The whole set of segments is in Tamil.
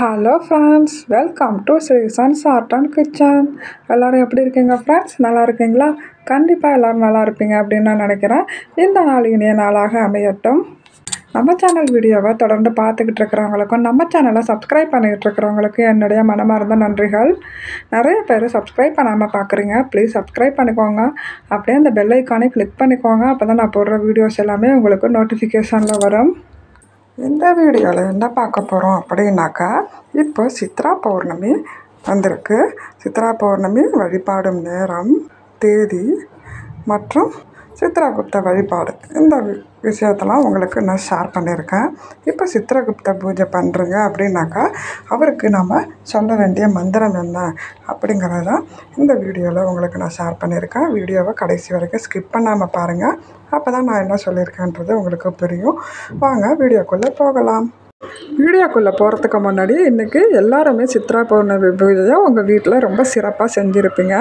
Hello friends, welcome to Sreesans art and kitchen. எல்லோரும் எப்படி இருக்கீங்க ஃப்ரெண்ட்ஸ்? நல்லா இருக்கீங்களா? கண்டிப்பாக எல்லோரும் நல்லா இருப்பீங்க அப்படின்னு நான் நினைக்கிறேன். இந்த நாள் இனிய நாளாக அமையட்டும். நம்ம சேனல் வீடியோவை தொடர்ந்து பார்த்துக்கிட்டு இருக்கிறவங்களுக்கும் நம்ம சேனலை சப்ஸ்கிரைப் பண்ணிக்கிட்டு இருக்கிறவங்களுக்கும் என்னுடைய மனமார்ந்த நன்றிகள். நிறைய பேர் சப்ஸ்கிரைப் பண்ணாமல் பார்க்குறீங்க. ப்ளீஸ் சப்ஸ்கிரைப் பண்ணிக்கோங்க. அப்படியே அந்த பெல் ஐக்கானே கிளிக் பண்ணிக்கோங்க. அப்போ தான் நான் போடுற வீடியோஸ் எல்லாமே உங்களுக்கு நோட்டிஃபிகேஷனில் வரும். இந்த வீடியோவில் என்ன பார்க்க போகிறோம் அப்படின்னாக்கா, இப்போ சித்ரா பௌர்ணமி வந்திருக்கு. சித்ரா பௌர்ணமி வழிபாடும் நேரம், தேதி மற்றும் சித்ராகுப்த வழிபாடு, இந்த விஷயத்தெல்லாம் உங்களுக்கு நான் ஷேர் பண்ணியிருக்கேன். இப்போ சித்ரகுப்த பூஜை பண்ணுறீங்க அப்படின்னாக்கா அவருக்கு நம்ம சொல்ல வேண்டிய மந்திரம் என்ன அப்படிங்கிறது தான் இந்த வீடியோவில் உங்களுக்கு நான் ஷேர் பண்ணியிருக்கேன். வீடியோவை கடைசி வரைக்கும் ஸ்கிப் பண்ணாமல் பாருங்கள். அப்போ தான் நான் என்ன சொல்லியிருக்கேன்றது உங்களுக்கு புரியும். வாங்க வீடியோக்குள்ளே போகலாம். வீடியோக்குள்ளே போகிறதுக்கு முன்னாடி இன்றைக்கி எல்லாருமே சித்ரா பௌர்ணமி பூஜையை உங்கள் வீட்டில் ரொம்ப சிறப்பாக செஞ்சுருப்பீங்க.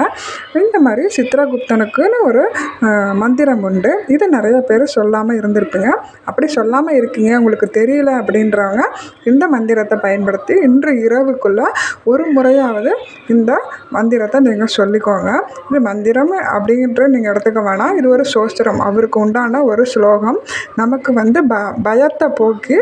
இந்த மாதிரி சித்ரகுப்தனுக்குன்னு ஒரு மந்திரம் உண்டு. இது நிறைய பேர் சொல்லாமல் இருந்திருப்பீங்க. அப்படி சொல்லாமல் இருக்கீங்க, உங்களுக்கு தெரியல அப்படின்றவங்க இந்த மந்திரத்தை பயன்படுத்தி இன்று இரவுக்குள்ளே ஒரு முறையாவது இந்த மந்திரத்தை நீங்கள் சொல்லிக்கோங்க. இது மந்திரம் அப்படின்ற நீங்கள் எடுத்துக்க வேணாம். இது ஒரு சோஸ்திரம், அவருக்கு உண்டான ஒரு ஸ்லோகம். நமக்கு பயத்தை போக்கி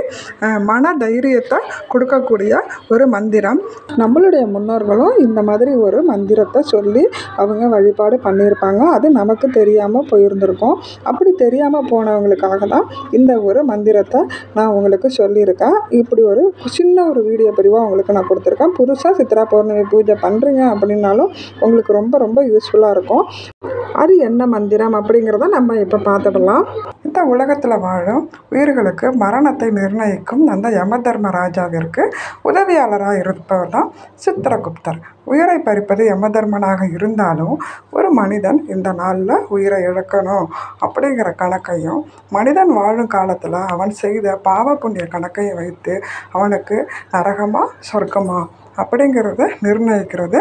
மன தைரியத்தை கொடுக்கக்கூடிய ஒரு மந்திரம். நம்மளுடைய முன்னோர்களும் இந்த மாதிரி ஒரு மந்திரத்தை சொல்லி அவங்க வழிபாடு பண்ணியிருப்பாங்க. அது நமக்கு தெரியாமல் போயிருந்திருக்கும். அப்படி தெரியாமல் போனவங்களுக்காக தான் இந்த ஒரு மந்திரத்தை நான் உங்களுக்கு சொல்லியிருக்கேன். இப்படி ஒரு சின்ன ஒரு வீடியோ பதிவாக உங்களுக்கு நான் கொடுத்துருக்கேன். புதுசாக சித்ரா பௌர்ணமி பூஜை பண்ணுறீங்க அப்படின்னாலும் உங்களுக்கு ரொம்ப ரொம்ப யூஸ்ஃபுல்லாக இருக்கும். அது என்ன மந்திரம் அப்படிங்கிறத நம்ம இப்போ பார்த்துடலாம். இந்த உலகத்தில் வாழும் உயிர்களுக்கு மரணத்தை நிர்ணயிக்கும் அந்த யம தர்மராஜாவிற்கு உதவியாளராக இருப்பவர் தான் சித்ரகுப்தர். உயிரை பறிப்பது யமதர்மனாக இருந்தாலும் ஒரு மனிதன் இந்த நாளில் உயிரை இழக்கணும் அப்படிங்கிற கணக்கையும், மனிதன் வாழும் காலத்தில் அவன் செய்த பாவ புண்ணிய கணக்கையும் வைத்து அவனுக்கு நரகமா சொர்க்கமா அப்படிங்கிறத நிர்ணயிக்கிறது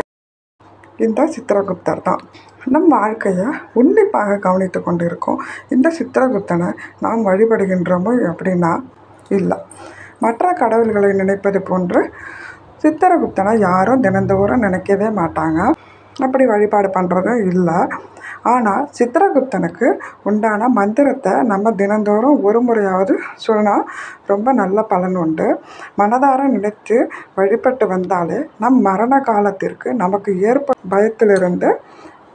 இந்த சித்ரகுப்தர் தான். நம் வாழ்க்கையை உன்னிப்பாக கவனித்து கொண்டு இருக்கோம். இந்த சித்ரகுப்தனை நாம் வழிபடுகின்றோமோ அப்படின்னா இல்லை. மற்ற கடவுள்களை நினைப்பது போன்று சித்திரகுப்தனை யாரும் தினந்தோறும் நினைக்கவே மாட்டாங்க. அப்படி வழிபாடு பண்ணுறதும் இல்லை. ஆனால் சித்ரகுப்தனுக்கு உண்டான மந்திரத்தை நம்ம தினந்தோறும் ஒரு முறையாவது சொன்னால் ரொம்ப நல்ல பலன் உண்டு. மனதார நினைத்து வழிபட்டு வந்தாலே நம் மரண காலத்திற்கு நமக்கு பயத்திலிருந்து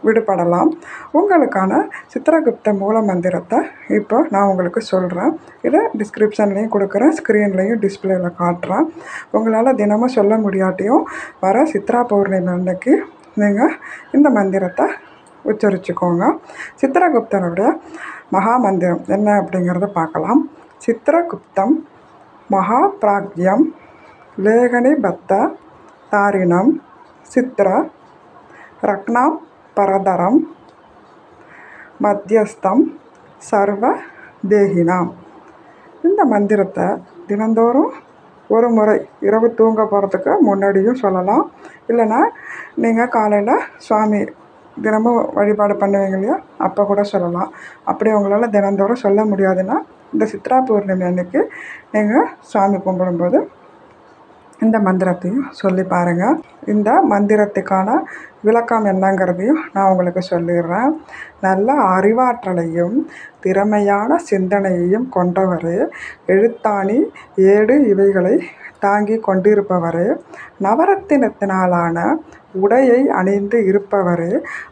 விடுபடலாம். உங்களுக்கான சித்ரகுப்த மூல மந்திரத்தை இப்போ நான் உங்களுக்கு சொல்கிறேன். இதை டிஸ்கிரிப்ஷன்லேயும் கொடுக்குறேன், ஸ்க்ரீன்லேயும் டிஸ்பிளேயில் காட்டுறேன். உங்களால் தினமும் சொல்ல முடியாட்டியும் வர சித்ரா பௌர்ணமி அன்னைக்கு நீங்கள் இந்த மந்திரத்தை உச்சரிச்சுக்கோங்க. சித்ரகுப்தனுடைய மகா மந்திரம் என்ன அப்படிங்கிறத பார்க்கலாம். சித்ரகுப்தம் மகா பிராக்யம் லேகனி பத்த தாரிணம் சித்ர ரக்னாம் பரதரம் மத்தியஸ்தம் சர்வ தேகினாம். இந்த மந்திரத்தை தினந்தோறும் ஒரு முறை இரவு தூங்க போகிறதுக்கு முன்னாடியும் சொல்லலாம். இல்லைன்னா நீங்கள் காலையில் சுவாமி தினமும் வழிபாடு பண்ணுவீங்க இல்லையா, அப்போ கூட சொல்லலாம். அப்படி உங்களால் தினந்தோறும் சொல்ல முடியாதுன்னா இந்த சித்ரா பௌர்ணமி அன்னைக்கு நீங்கள் சுவாமி கும்பிடும்போது இந்த மந்திரத்தையும் சொல்லி பாருங்கள். இந்த மந்திரத்துக்கான விளக்கம் என்னங்கிறதையும் நான் உங்களுக்கு சொல்லிடுறேன். நல்ல அறிவாற்றலையும் திறமையான சிந்தனையையும் கொண்டவர், எழுத்தாணி ஏடு இவைகளை தாங்கி கொண்டிருப்பவர், நவரத்தினத்தினாலான உடையை அணிந்து இருப்பவர்,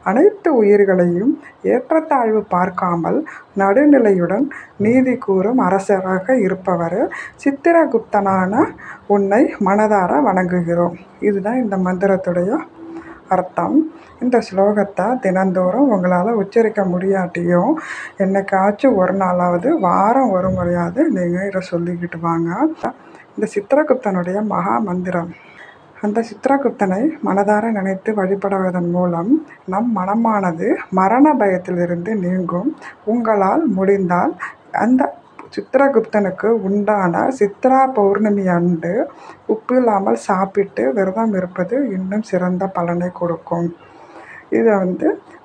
அனைத்து உயிர்களையும் ஏற்றத்தாழ்வு பார்க்காமல் நடுநிலையுடன் நீதி கூறும் அரசராக இருப்பவர், சித்திரகுப்தனான உன்னை மனதார வணங்குகிறோம். இதுதான் இந்த மந்திரத்துடைய அர்த்தம். இந்த ஸ்லோகத்தை தினந்தோறும் உங்களால் உச்சரிக்க முடியாட்டியும் என்னைக்காச்சும் ஒரு நாளாவது வாரம் ஒரு முறையாவது நீங்கள் இதை சொல்லிக்கிட்டு வாங்க. இந்த சித்ரகுப்தனுடைய மகா மந்திரம். அந்த சித்ரகுப்தனை மனதார நினைத்து வழிபடுவதன் மூலம் நம் மனமானது மரண பயத்திலிருந்து நீங்கும். உங்களால் முடிந்தால் அந்த சித்ரகுப்தனுக்கு உண்டான சித்ரா பௌர்ணமி அன்று உப்பு இல்லாமல் சாப்பிட்டு விரதம் இருப்பது இன்னும் சிறந்த பலனை கொடுக்கும். இதை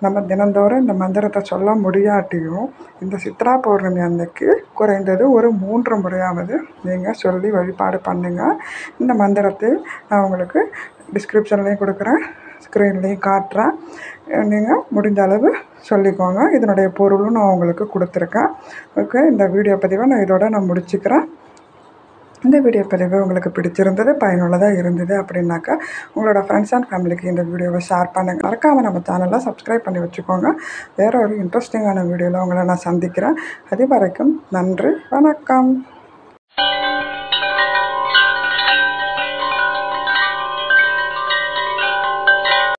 நம்ம தினந்தோறும் இந்த மந்திரத்தை சொல்ல முடியாட்டியும் இந்த சித்ரா பௌர்ணமி அன்னைக்கு குறைந்தது ஒரு 3 முறையாவது நீங்கள் சொல்லி வழிபாடு பண்ணுங்கள். இந்த மந்திரத்தை நான் உங்களுக்கு டிஸ்கிரிப்ஷன்லேயும் கொடுக்குறேன், ஸ்க்ரீன்லேயும் காட்டுறேன். நீங்கள் முடிஞ்ச அளவு சொல்லிக்கோங்க. இதனுடைய பொருளும் நான் உங்களுக்கு கொடுத்துருக்கேன். ஓகே, இந்த வீடியோ பதிவை நான் இதோட முடிச்சுக்கிறேன். இந்த வீடியோ பதிவு உங்களுக்கு பிடிச்சிருந்தது, பயனுள்ளதாக இருந்தது அப்படின்னாக்கா உங்களோட ஃப்ரெண்ட்ஸ் அண்ட் ஃபேமிலிக்கு இந்த வீடியோவை ஷேர் பண்ணுங்கள். மறக்காமல் நம்ம சேனலை சப்ஸ்கிரைப் பண்ணி வச்சுக்கோங்க. வேறு ஒரு இன்ட்ரெஸ்டிங்கான வீடியோவில் உங்களை நான் சந்திக்கிறேன். அது வரைக்கும் நன்றி, வணக்கம்.